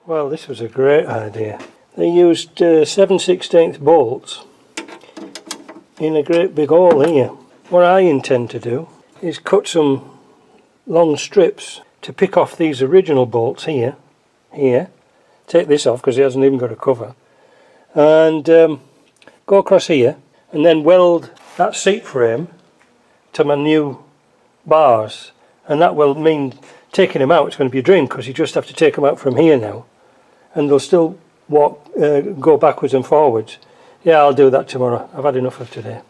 Well, this was a great idea. They used 7/16 bolts in a great big hole here. What I intend to do is cut some long strips to pick off these original bolts here. Take this off because it hasn't even got a cover. And go across here and then weld that seat frame to my new bars. And that will mean taking them out, it's going to be a dream because you just have to take them out from here now. And they'll still go backwards and forwards. Yeah, I'll do that tomorrow. I've had enough of today.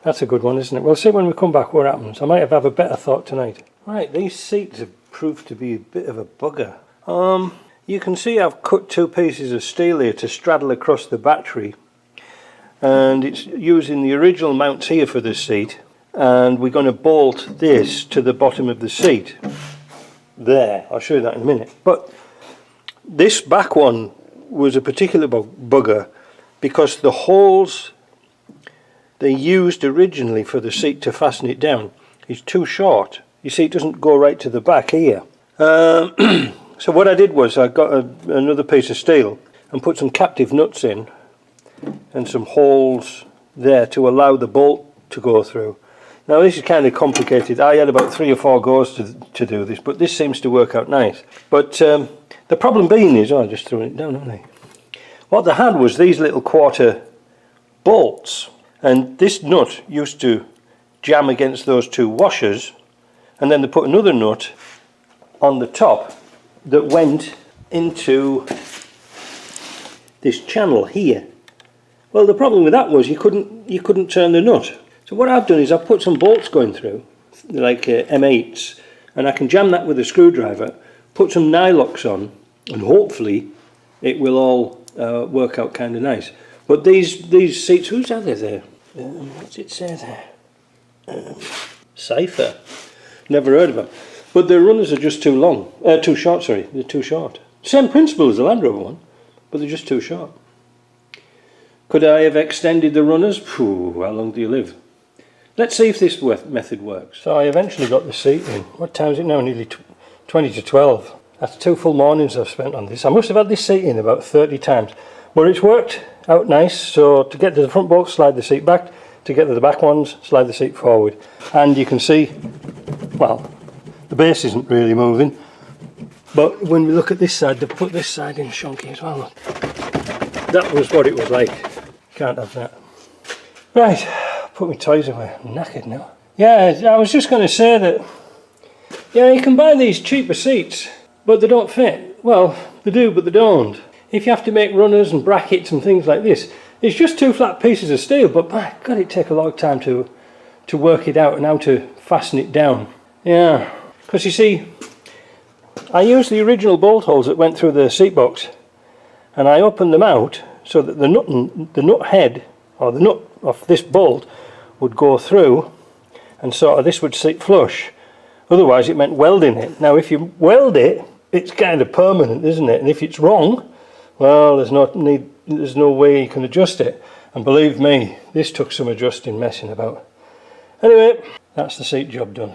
That's a good one, isn't it? We'll see when we come back what happens. I might have a better thought tonight. Right, these seats have proved to be a bit of a bugger. You can see I've cut 2 pieces of steel here to straddle across the battery. And it's using the original mounts here for the seat. And we're going to bolt this to the bottom of the seat. There, I'll show you that in a minute. But this back one was a particular bugger because the holes they used originally for the seat to fasten it down is too short. You see, it doesn't go right to the back here. So what I did was I got another piece of steel and put some captive nuts in and some holes there to allow the bolt to go through. Now this is kind of complicated. I had about 3 or 4 goes to do this, but this seems to work out nice. But the problem being is, I just threw it down, haven't I? What they had was these little quarter bolts, and this nut used to jam against those 2 washers, and then they put another nut on the top that went into this channel here. Well, the problem with that was you couldn't turn the nut. So what I've done is I've put some bolts going through, like M8s, and I can jam that with a screwdriver, put some nylocks on, and hopefully it will all work out kind of nice. But these seats, whose are they there? What's it say there? Cypher. Never heard of them. But the runners are just too short, sorry. They're too short. Same principle as the Land Rover one, but they're just too short. Could I have extended the runners? Phew, how long do you live? Let's see if this method works. So I eventually got the seat in. What time is it now? Nearly 20 to 12. That's 2 full mornings I've spent on this. I must have had this seat in about 30 times. But it's worked out nice. So to get to the front bolts, slide the seat back. To get to the back ones, slide the seat forward. And you can see, well, the base isn't really moving. But when we look at this side, they've put this side in shonky as well. That was what it was like. Can't have that. Right, put my toys away. I'm knackered now. Yeah, I was just going to say that, yeah, you can buy these cheaper seats, but they don't fit. Well, they do, but they don't. If you have to make runners and brackets and things like this, it's just 2 flat pieces of steel, but my God, it take a long time to work it out and how to fasten it down. Yeah, because you see, I used the original bolt holes that went through the seat box, and I opened them out so that the nut head, or the nut of this bolt, would go through, and sort of this would sit flush. Otherwise it meant welding it. Now if you weld it, it's kind of permanent, isn't it? And if it's wrong, well, there's no way you can adjust it. And believe me, this took some adjusting, messing about. Anyway, that's the seat job done.